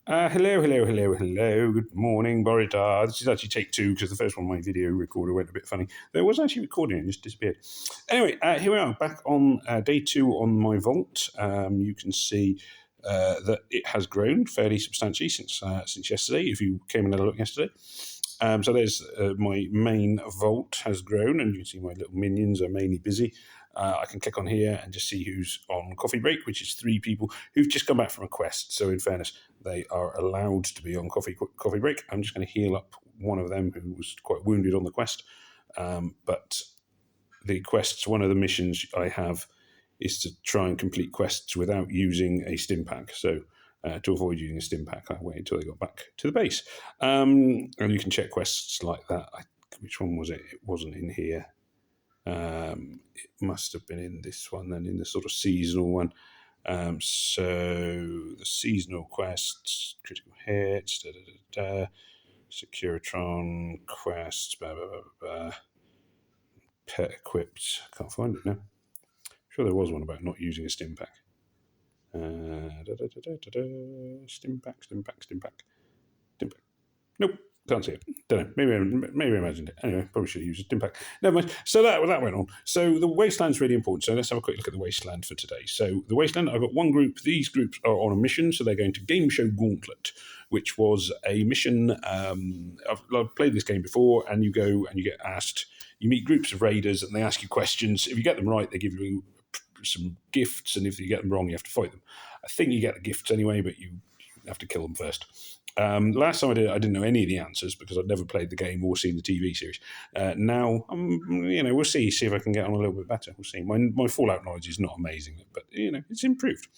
Hello. Good morning, Borita. This is actually take two because the first one, my video recorder went a bit funny. There was actually recording, it just disappeared. Anyway, here we are back on day two on my vault. You can see that it has grown fairly substantially since yesterday. If you came and had a look yesterday. So there's my main vault has grown, and you can see my little minions are mainly busy. I can click on here and just see who's on coffee break, which is 3 people who've just come back from a quest. So in fairness, they are allowed to be on coffee break. I'm just going to heal up one of them who was quite wounded on the quest. But the quests, one of the missions I have is to try and complete quests without using a stim pack. So to avoid using a stim pack, I waited until they got back to the base. And you can check quests like that. Which one was it? It wasn't in here. It must have been in this one then, in the sort of seasonal one. So the seasonal quests, critical hits, Securitron quests, pet equipped. Can't find it now. Sure, there was one about not using a stim pack. Stim pack. Nope. Can't see it. Don't know. Maybe I imagined it. Anyway, probably should have used a pack. Never mind. So that went on. So the wasteland's really important. So let's have a quick look at the wasteland for today. So the wasteland, I've got one group. These groups are on a mission. So they're going to Game Show Gauntlet, which was a mission. I've played this game before, and you go and you get asked. You meet groups of raiders, and they ask you questions. If you get them right, they give you some gifts, and if you get them wrong, you have to fight them. I think you get the gifts anyway, but you have to kill them first. Last time I did it, I didn't know any of the answers because I'd never played the game or seen the TV series. Now, we'll see if I can get on a little bit better. We'll see. My Fallout knowledge is not amazing, but it's improved.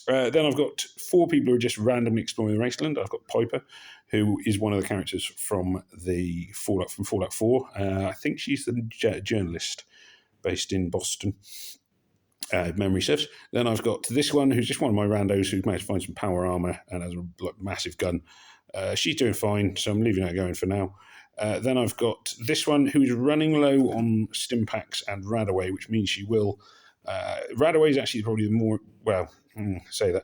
Then I've got 4 people who are just randomly exploring the wasteland. I've got Piper, who is one of the characters from Fallout 4. I think she's the journalist based in Boston. Memory serves. Then I've got this one, who's just one of my randos who's managed to find some power armor and has a massive gun. She's doing fine, so I'm leaving her going for now. Then I've got this one who's running low on stim packs and Radaway, which means she will. Radaway is actually probably the more, say that.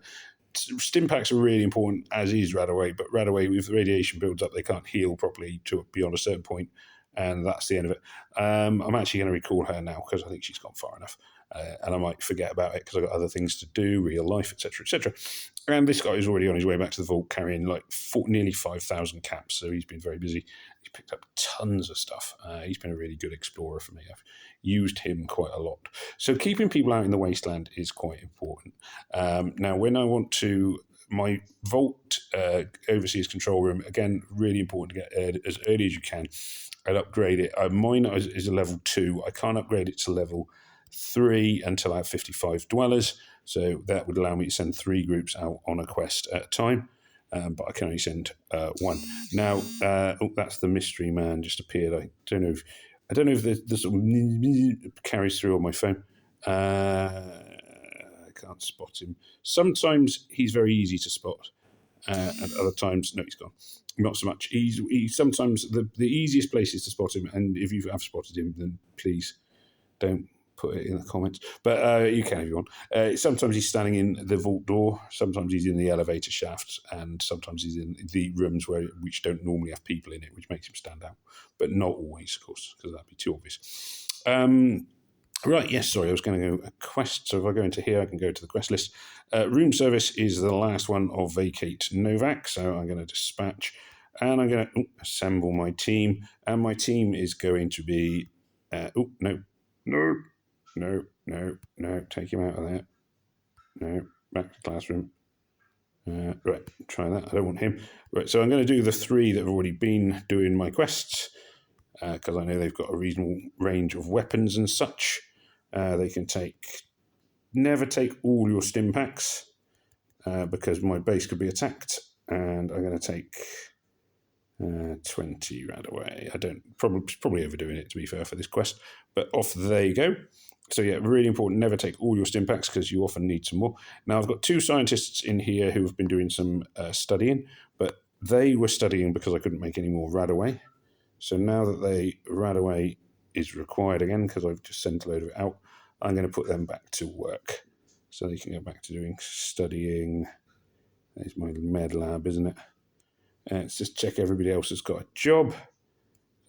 Stim packs are really important, as is Radaway, but Radaway, if the radiation builds up, they can't heal properly to beyond a certain point, and that's the end of it. I'm actually going to recall her now because I think she's gone far enough. And I might forget about it because I've got other things to do, real life, etc., etc. And this guy is already on his way back to the vault carrying nearly 5,000 caps, so he's been very busy. He's picked up tons of stuff. He's been a really good explorer for me. I've used him quite a lot. So keeping people out in the wasteland is quite important. Now, when I want to... My vault overseas control room, again, really important to get as early as you can and upgrade it. Mine is a level 2. I can't upgrade it to level 3 until I have 55 dwellers, so that would allow me to send 3 groups out on a quest at a time, but I can only send 1. Now, that's the mystery man just appeared. I don't know if the sort of carries through on my phone. I can't spot him. Sometimes he's very easy to spot, and other times, no, he's gone. Not so much. He's sometimes the easiest place is to spot him, and if you have spotted him, then please don't put it in the comments, but you can if you want. Sometimes he's standing in the vault door, sometimes he's in the elevator shafts, and sometimes he's in the rooms which don't normally have people in it, which makes him stand out, but not always, of course, because that'd be too obvious. Right, yes, sorry, I was going to go a quest, so if I go into here, I can go to the quest list. Room service is the last one of Vacate Novak, so I'm going to dispatch, and I'm going to assemble my team, and my team is going to be... No, take him out of there. No, back to the classroom. Right, try that. I don't want him. Right, so I'm going to do the 3 that have already been doing my quests, because I know they've got a reasonable range of weapons and such. They can never take all your stim packs, because my base could be attacked, and I'm going to take 20 Radaway. I don't, probably overdoing it, to be fair, for this quest, but off they go. So yeah, really important, never take all your stim packs because you often need some more. Now I've got 2 scientists in here who have been doing some studying, but they were studying because I couldn't make any more Radaway. So now that Radaway is required again, because I've just sent a load of it out, I'm going to put them back to work. So they can go back to doing studying. There's my med lab, isn't it? Let's just check everybody else has got a job.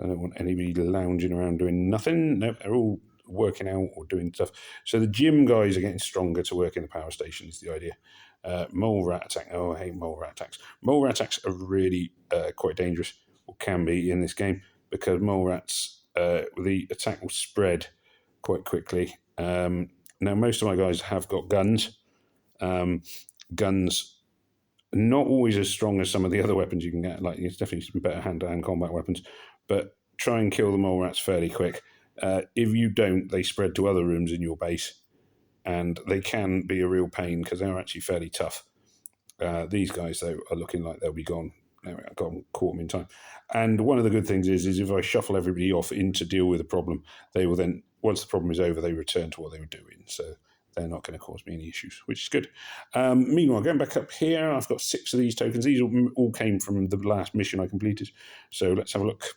I don't want anybody lounging around doing nothing. No, they're all working out or doing stuff. So the gym guys are getting stronger to work in the power station is the idea. Mole rat attack. Oh, I hate mole rat attacks. Mole rat attacks are really quite dangerous, or can be in this game, because mole rats, the attack will spread quite quickly. Now, most of my guys have got guns. Guns not always as strong as some of the other weapons you can get. Like, it's definitely some better hand-to-hand combat weapons, but try and kill the mole rats fairly quick. If you don't, they spread to other rooms in your base, and they can be a real pain because they're actually fairly tough. These guys, though, are looking like they'll be gone. Anyway, I caught them in time. And one of the good things is if I shuffle everybody off in to deal with a problem, they will then, once the problem is over, they return to what they were doing. So they're not going to cause me any issues, which is good. Meanwhile, going back up here, I've got 6 of these tokens. These all came from the last mission I completed. So let's have a look.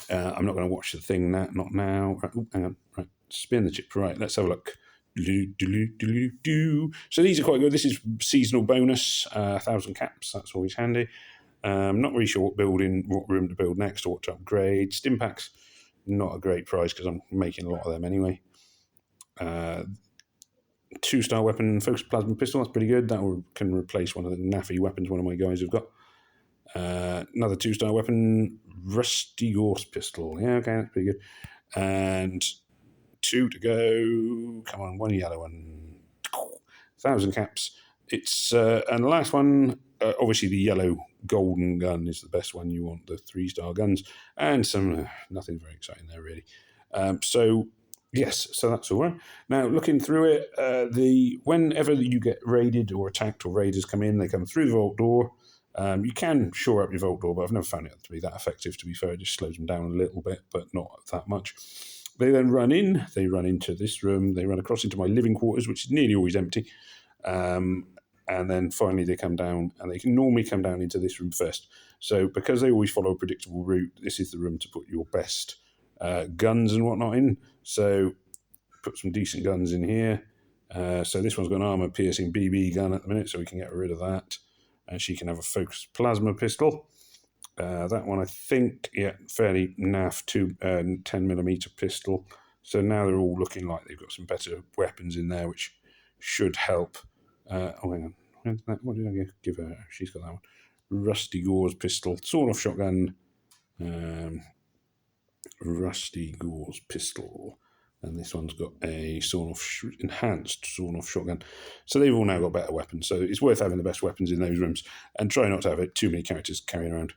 I'm not going to watch the thing now, not now. Oh, hang on. Right, spin the chip. Right, let's have a look. So these are quite good. This is seasonal bonus, 1,000 caps. That's always handy. Not really sure what room to build next or what to upgrade. Stim packs, not a great price because I'm making a lot of them anyway. 2-star weapon, focused plasma pistol. That's pretty good. That can replace one of the naffy weapons one of my guys have got. Another 2-star weapon, rusty gorse pistol. Yeah, okay, that's pretty good. And 2 to go. Come on, 1 yellow one. 1,000 caps. It's and the last one, obviously the yellow golden gun is the best one. You want the 3-star guns and some nothing very exciting there really. So yes, so that's all right. Now looking through it, whenever you get raided or attacked or raiders come in, they come through the vault door. You can shore up your vault door, but I've never found it to be that effective. To be fair, it just slows them down a little bit, but not that much. They then run in. They run into this room. They run across into my living quarters, which is nearly always empty. And then finally they come down, and they can normally come down into this room first. So because they always follow a predictable route, this is the room to put your best guns and whatnot in. So put some decent guns in here. So this one's got an armor-piercing BB gun at the minute, so we can get rid of that. And she can have a focused plasma pistol. That one, I think, yeah, fairly naff, 10mm pistol. So now they're all looking like they've got some better weapons in there, which should help. Oh, hang on. What did I give her? She's got that one. Rusty Gore's pistol. Sawn-off shotgun. Rusty Gore's pistol. And this one's got a enhanced sawn-off shotgun. So they've all now got better weapons. So it's worth having the best weapons in those rooms. And try not to have too many characters carrying around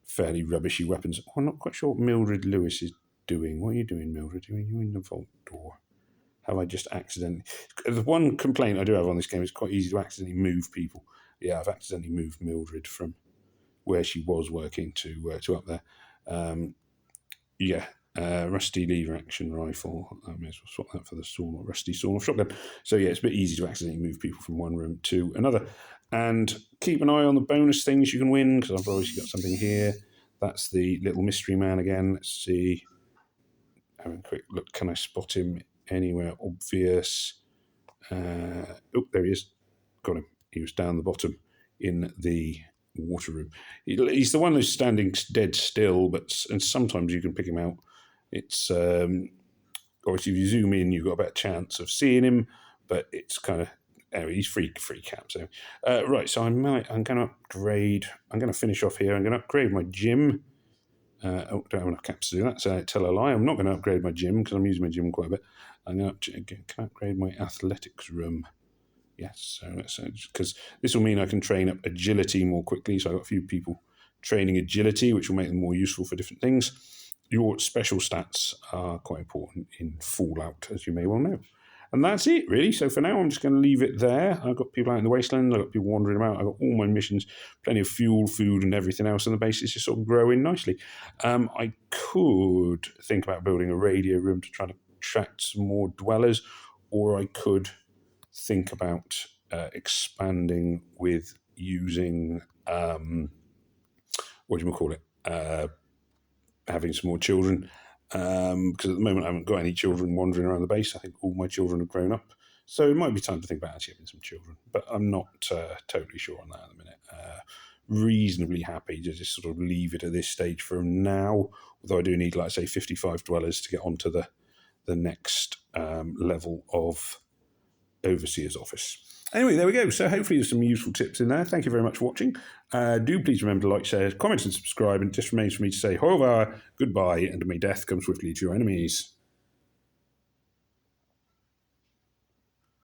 fairly rubbishy weapons. I'm not quite sure what Mildred Lewis is doing. What are you doing, Mildred? Are you in the vault door? Have I just accidentally... The one complaint I do have on this game is quite easy to accidentally move people. Yeah, I've accidentally moved Mildred from where she was working to up there. Rusty lever action rifle. I may as well swap that for the rusty sawn-off shotgun. So yeah, it's a bit easy to accidentally move people from one room to another. And keep an eye on the bonus things you can win, because I've obviously got something here. That's the little mystery man again. Let's see. Having a quick look. Can I spot him anywhere obvious? There he is. Got him. He was down the bottom in the water room. He's the one who's standing dead still, and sometimes you can pick him out. It's obviously if you zoom in, you've got a better chance of seeing him, but it's kind of anyway. He's free cap. So right, so I'm going to upgrade. I'm going to finish off here. I'm going to upgrade my gym. Don't have enough caps to do that, so I tell a lie. I'm not going to upgrade my gym because I'm using my gym quite a bit. I'm going to upgrade my athletics room. Yes, so because this will mean I can train up agility more quickly. So I've got a few people training agility, which will make them more useful for different things. Your special stats are quite important in Fallout, as you may well know. And that's it, really. So for now, I'm just going to leave it there. I've got people out in the wasteland. I've got people wandering about. I've got all my missions, plenty of fuel, food, and everything else. And the base is just sort of growing nicely. I could think about building a radio room to try to attract some more dwellers, or I could think about expanding with using, having some more children. Because at the moment I haven't got any children wandering around the base. I think all my children have grown up. So it might be time to think about actually having some children, but I'm not totally sure on that at the minute. Reasonably happy to just sort of leave it at this stage for now, although I do need, like, say, 55 dwellers to get onto the next level of overseer's office. Anyway, there we go. So hopefully there's some useful tips in there. Thank you very much for watching. Do please remember to like, share, comment and subscribe, and it just remains for me to say au revoir, goodbye, and may death come swiftly to your enemies.